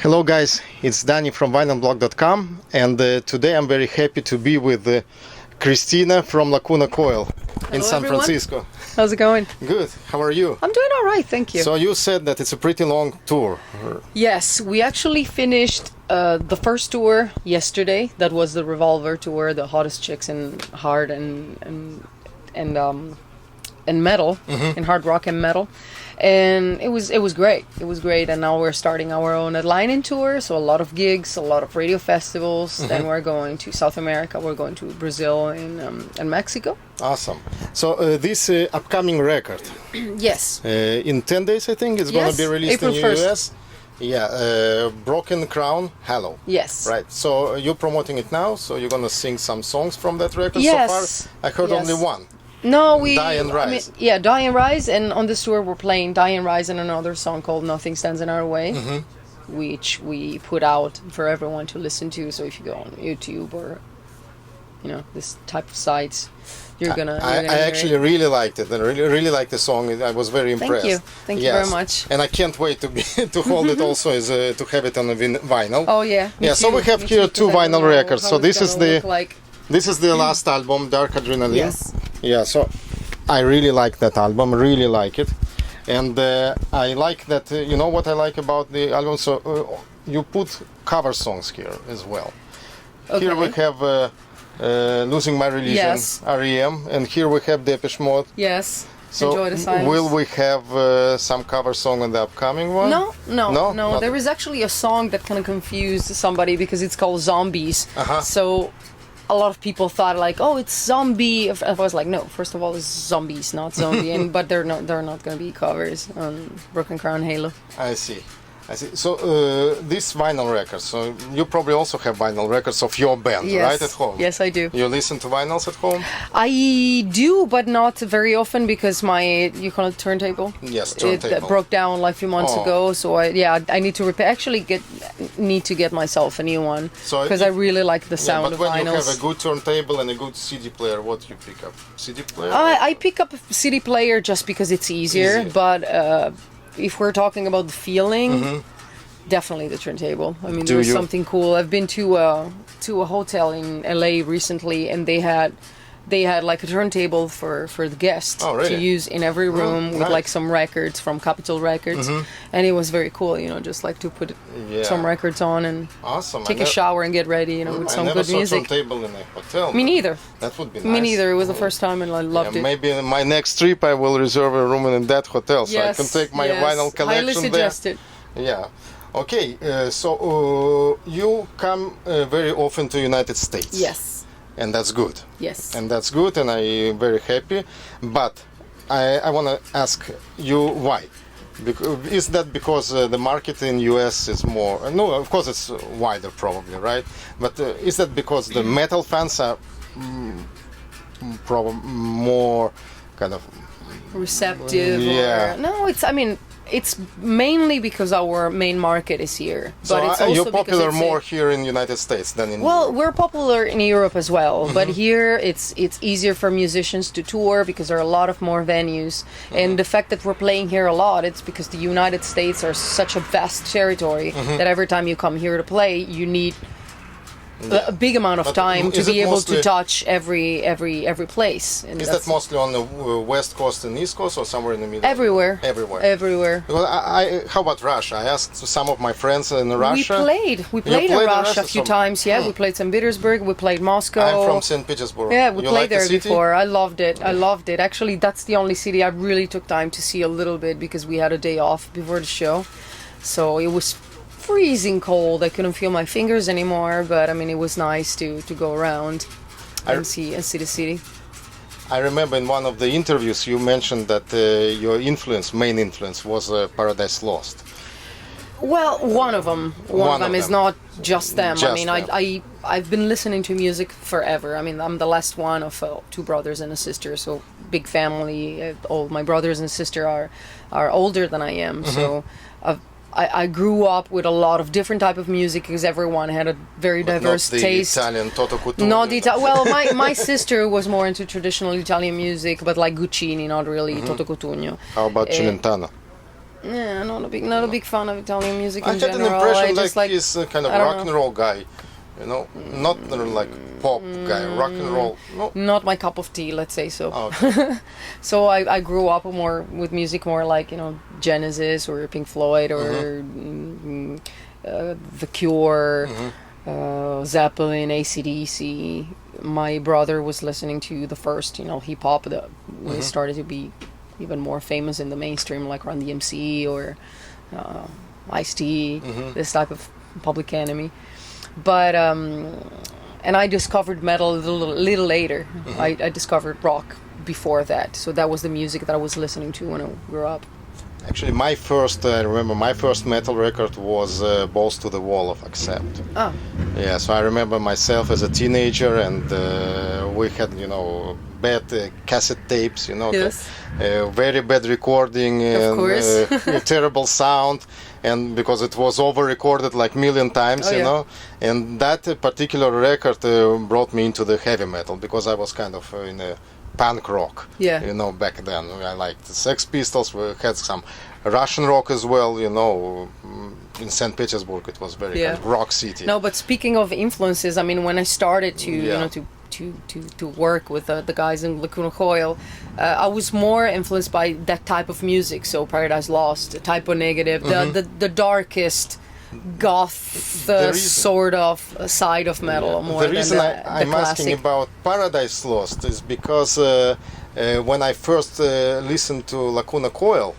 Hello guys, it's Danny from vinylblog.com, and today I'm very happy to be with Cristina from Lacuna Coil in San everyone. Francisco. How's it going? Good, how are you? I'm doing all right, thank you. So you said that it's a pretty long tour. Yes, we actually finished the first tour yesterday. That was the Revolver tour, the hottest chicks in hard and metal, in hard rock and metal. And it was great. It was great. And now we're starting our own headlining tour. So a lot of gigs, a lot of radio festivals. Then we're going to South America. We're going to Brazil and Mexico. Awesome. So this upcoming record, Yes. in 10 days I think it's going to be released April in the 1st. US. Yeah, Broken Crown, Hello. Yes. Right. So you're promoting it now. So you're going to sing some songs from that record. Yes. So far I heard Yes. only one. No, we Die and Rise. Die and Rise, and on this tour we're playing Die and Rise and another song called Nothing Stands in Our Way, which we put out for everyone to listen to. So if you go on YouTube or this type of sites, you're gonna. I actually really liked it, and really liked the song. I was very impressed. Thank you very much. And I can't wait to be to hold it also as to have it on a vinyl. Oh yeah. Yeah. So we have here two vinyl records. So this is the last album, Dark Adrenaline. Yes. Yeah, so I really like that album, really like it. And I like that, you know what I like about the album? So you put cover songs here as well. Okay. Here we have Losing My Religion, Yes. R.E.M., and here we have Depeche Mode. Yes. So Enjoy the Silence. will we have some cover song on the upcoming one? No. Not- There is actually a song that kind of confused somebody because it's called Zombies. So a lot of people thought like, oh, it's zombie. I was like, no. First of all, it's zombies, not zombie. But they're not going to be covers on Broken Crown, Halo. I see. So this vinyl records. So you probably also have vinyl records of your band, Yes. right, at home? Yes, I do. You listen to vinyls at home? I do, but not very often because you call it turntable. Yes, It turntable. broke down like a few months Oh. ago, so I need to repair. Actually, need to get myself a new one So because I really like the sound but of when vinyls. you have a good turntable and a good CD player, what do you pick up? CD player? I pick up a CD player just because it's easier, Easier. but if we're talking about the feeling, definitely the turntable. I mean, there's something cool. I've been to a hotel in LA recently, and they had like a turntable for the guests Oh, really? to use in every room with nice. like some records from Capitol Records, and it was very cool. Just like to put some records on and Awesome. take a shower and get ready. With I some never good saw music. turntable in a hotel. Me neither. That would be nice. Me neither. It was the first time, and I loved it. Maybe in my next trip I will reserve a room in that hotel, so I can take my vinyl collection Highly suggested. there. Yeah. Okay, so you come very often to United States. Yes. And that's good. Yes. And that's good, and I'm very happy. But I want to ask you why. Is that because the market in US is more... No, of course it's wider probably, right? But is that because the metal fans are probably more kind of... receptive? Yeah. It's mainly because our main market is here. So but it's also you're popular because more here in the United States than in Well, Europe. we're popular in Europe as well, but here it's easier for musicians to tour because there are a lot of more venues. And the fact that we're playing here a lot, it's because the United States are such a vast territory that every time you come here to play, you need a big amount of But time to is it be able mostly- to touch every place. And Is that mostly on the west coast and east coast, or somewhere in the middle? everywhere? Everywhere. Everywhere. Well, how about Russia? I asked some of my friends in Russia. We played in played in Russia a Russia, few so- times. Yeah, we played St. Petersburg. We played Moscow. I'm from St. Petersburg. Yeah, we You played like the there city? before. I loved it. Actually, that's the only city I really took time to see a little bit because we had a day off before the show. So it was freezing cold. I couldn't feel my fingers anymore, but I mean, it was nice to go around and see the city. I remember in one of the interviews you mentioned that your main influence was Paradise Lost. Well, one of them. One of them is not just them. Just I mean, them. I've been listening to music forever. I mean, I'm the last one of two brothers and a sister, so big family. All my brothers and sister are older than I am, so I grew up with a lot of different type of music because everyone had a very diverse not the taste. Italian Toto Cutugno. Not well, my sister was more into traditional Italian music, but like Guccini, not really Toto Cutugno. How about Celentano? Yeah, not a big fan of Italian music I in had general. an impression I like just like he's a kind of I don't rock and roll guy, you know, not like pop guy, rock and roll. No. not my cup of tea, let's say so. Oh, okay. So I grew up more with music more like, you know, Genesis or Pink Floyd or The Cure, Zeppelin, AC/DC. My brother was listening to the first, you know, hip hop that when it started to be even more famous in the mainstream, like Run DMC or Ice-T, this type of Public Enemy. But and I discovered metal a little later. I discovered rock before that, so that was the music that I was listening to when I grew up. Actually, I remember my first metal record was Balls to the Wall of Accept. Oh, Yeah, so I remember myself as a teenager, and we had, you know, bad cassette tapes, you know, yes. very bad recording and course. terrible sound, and because it was over-recorded like million times, Oh, you yeah. know, and that particular record brought me into the heavy metal because I was kind of in a punk rock, Yeah. you know, back then. I liked the Sex Pistols. We had some Russian rock as well, you know. In St. Petersburg, it was very kind of rock city. No, but speaking of influences, I mean, when I started to, you know, to work with the guys in Lacuna Coil, I was more influenced by that type of music. So Paradise Lost, Typo Negative, the darkest goth sort of side of metal. More the reason than I'm asking about Paradise Lost is because when I first listened to Lacuna Coil,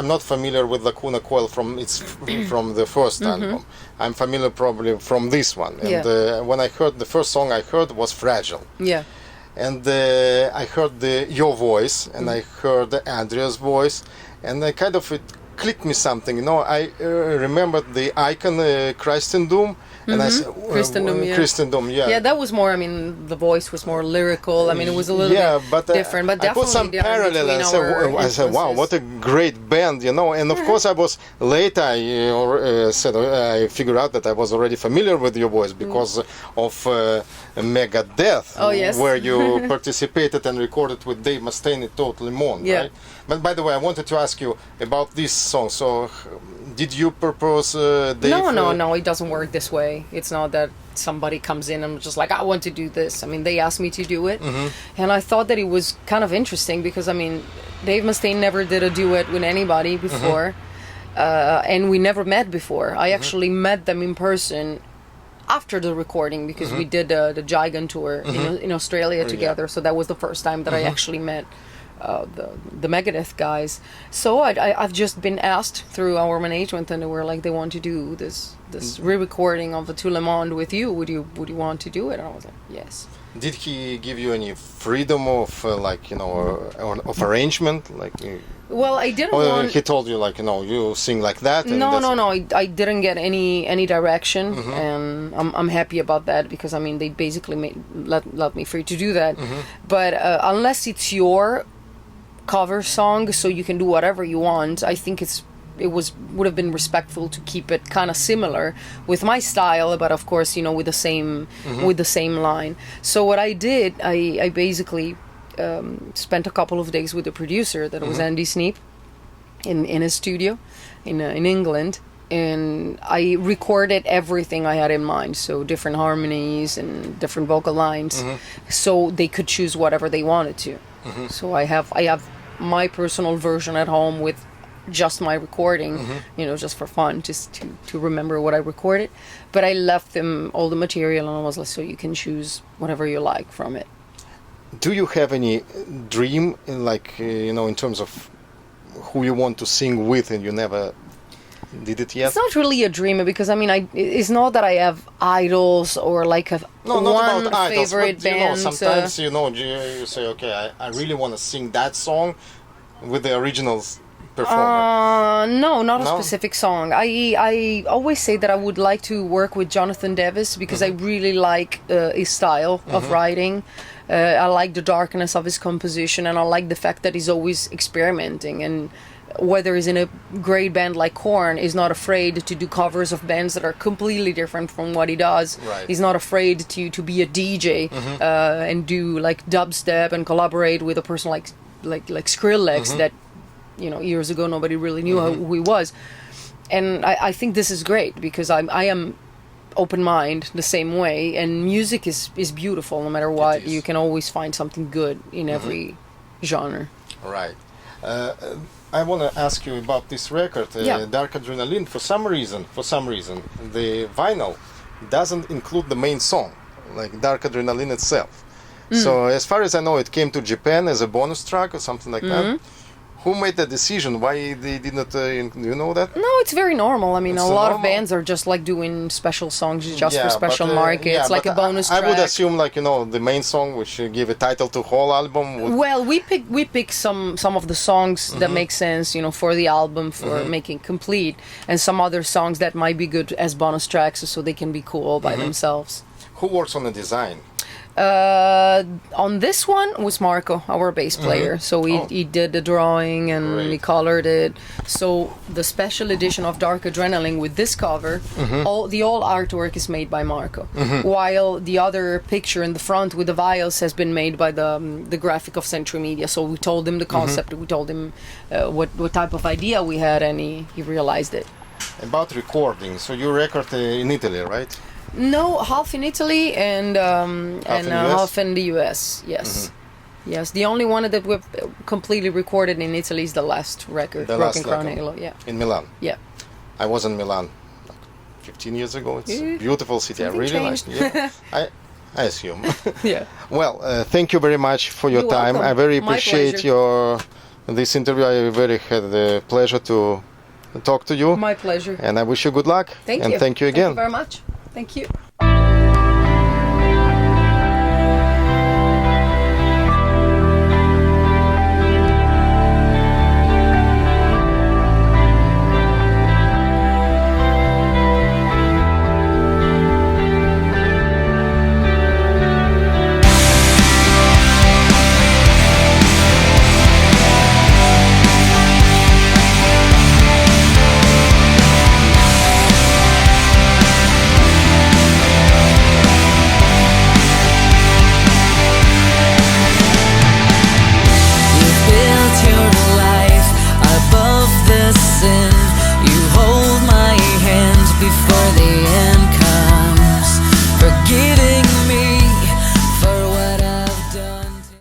I'm not familiar with Lacuna Coil from the first album. I'm familiar probably from this one. And when I heard the first song I heard was Fragile. Yeah. And I heard your voice, and I heard Andrea's voice, and I kind of it clicked me something. You know, I remembered the icon Christendom, and I said Christendom, yeah. Yeah, that was more. I mean, the voice was more lyrical. I mean, it was a little bit different, but I definitely put some parallel. I said, wow, what a great band, you know. And of course, I was later. I figured out that I was already familiar with your voice because of Megadeth, oh, yes. where you participated and recorded with Dave Mustaine at Totally Mon, right? But by the way, I wanted to ask you about this song. So, did you propose Dave? No, it doesn't work this way. It's not that somebody comes in and just like, I want to do this. I mean, they asked me to do it, and I thought that it was kind of interesting because, I mean, Dave Mustaine never did a duet with anybody before, and we never met before. I actually met them in person after the recording because we did the Gigant tour in Australia together. So that was the first time that I actually met the Megadeth guys. So I've just been asked through our management, and they were like, they want to do this re-recording of the To Le Monde with you. Would you want to do it? And I was like, yes. Did he give you any freedom of of arrangement, like? Well, I didn't or want. He told you like, you sing like that. And No. I didn't get any direction, and I'm happy about that because I mean they basically let me free to do that. But unless it's your cover song, so you can do whatever you want, I think would have been respectful to keep it kind of similar with my style, but of course, with the same line. So what I did, I basically spent a couple of days with the producer, that was Andy Sneap, in his studio in England, and I recorded everything I had in mind, so different harmonies and different vocal lines, so they could choose whatever they wanted to. So I have my personal version at home with just my recording, just for fun, just to remember what I recorded. But I left them all the material, and I was like, so you can choose whatever you like from it. Do you have any dream, in terms of who you want to sing with, and you never did it yet? It's not really a dream, because I mean, it's not that I have idols or like one favorite band. Sometimes you say, okay, I really want to sing that song with the originals performer. No, not a specific song. I always say that I would like to work with Jonathan Davis because I really like his style of writing. I like the darkness of his composition, and I like the fact that he's always experimenting, and whether he's in a great band like Korn, is not afraid to do covers of bands that are completely different from what he does. Right. He's not afraid to be a DJ and do like dubstep and collaborate with a person like Skrillex that years ago nobody really knew who he was. And I think this is great because I am open mind the same way, and music is beautiful no matter what. You can always find something good in every genre. Right. I want to ask you about this record, Dark Adrenaline. For some reason, the vinyl doesn't include the main song, like Dark Adrenaline itself. So as far as I know, it came to Japan as a bonus track or something like that. Who made the decision? Why they did not? Do you know that? No, it's very normal. I mean, It's a lot of normal? bands are just like doing special songs just for special markets, like but a bonus I track. would assume, like, the main song, which give a title to whole album. Well, we pick some of the songs that make sense, for the album, for making complete, and some other songs that might be good as bonus tracks, so they can be cool all by themselves. Who works on the design? On this one was Marco, our bass player. So he did the drawing and he colored it. So the special edition of Dark Adrenaline with this cover, all artwork is made by Marco. While the other picture in the front with the vials has been made by the graphic of Century Media. So we told him the concept, we told him what type of idea we had, and he realized it. About recording, so you record in Italy, right? No, half in Italy and half in the US. Yes, yes. The only one that we've completely recorded in Italy is the last record, Broken Crown Halo. Yeah, in Milan. Yeah, I was in Milan like 15 years ago. It's a beautiful city. Something I really like changed. it. Yeah, I assume. yeah. Well, thank you very much for your You're time. welcome. I very My appreciate pleasure. this interview. I very had the pleasure to talk to you. My pleasure. And I wish you good luck. Thank and you. thank you again. Thank you very much. Thank you.